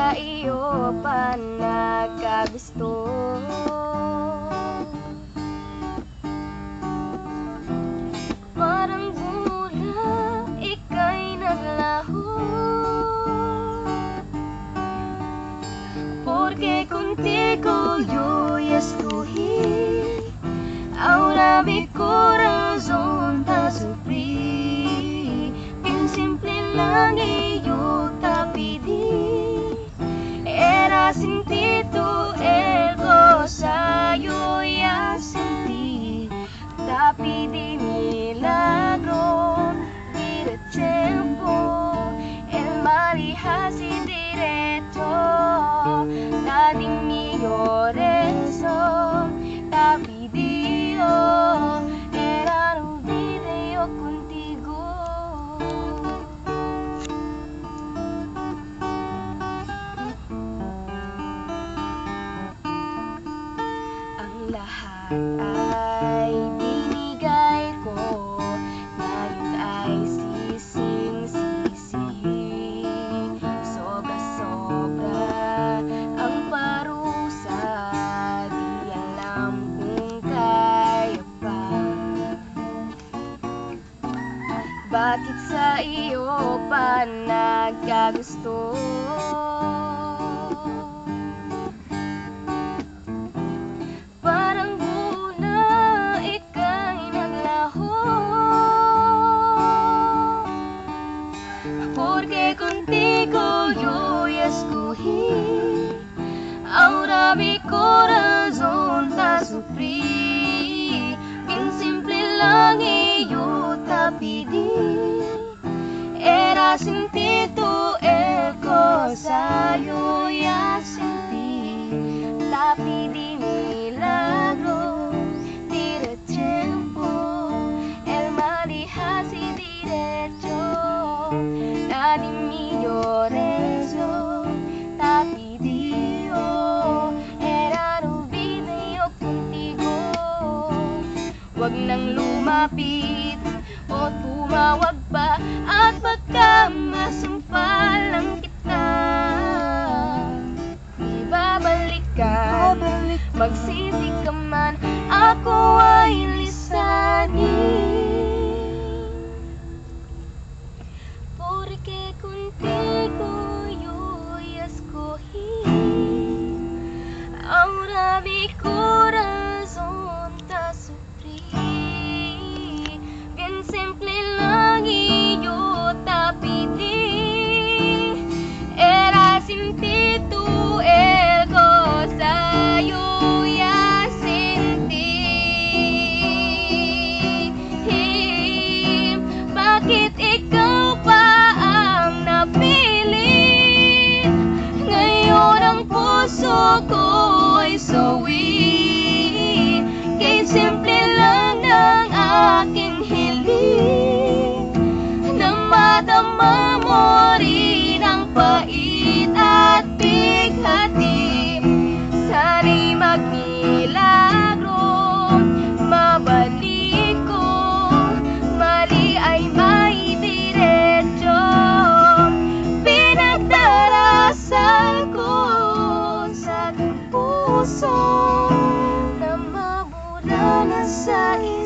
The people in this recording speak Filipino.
sa iyo pa nagkagusto? Parang mula ika'y naglaho, porque contigo yo ya escogí. Ahora mi corazón te sufrí, bien simple lang y yo te pedí. Era sin ti tú el cosa, yo ya sentí. Te pedí milagro, di de tiempo, el marija si direto, nadie me eso, te pedí. Era un video contigo. Ang lahat ay binigay ko, ngayon ay sising-sisi. Sobra-sobra ang parusa, di alam kung kaya pa. Bakit sa iyo pa nagkagusto? Parang mula ika'y naglaho, porque contigo yo ya escogí. Ahora mi corazón te sufrí, bien simple lang y yo te pedí. Era sin ti tú el cosa, yo ya sentí. Te pedí milagro, di de tiempo, el marija si direcho, nadie me eso, te pedí. Era un video contigo. Huwag nang lumapit o tumawag pa, at baka masumpalan kita. Ibabalik ka, magsisi ka man, ako ay lisanin. Porque contigo yo ya escogí. Ahora mi corazón te sufrí, bien simple lang y yo te pedí. Era sin ti tú el cosa, yo ya sentí. Bakit ikaw pa ang napili? Ngayon ang puso ko ay sawi, kay simple lang ng aking hiling, na madama mo rin ang pait at bighati. Sana'y magmilagro, mabalik ko, mali ay maidiretso. Pinagdarasal ko sa puso na mabura na sa iyo.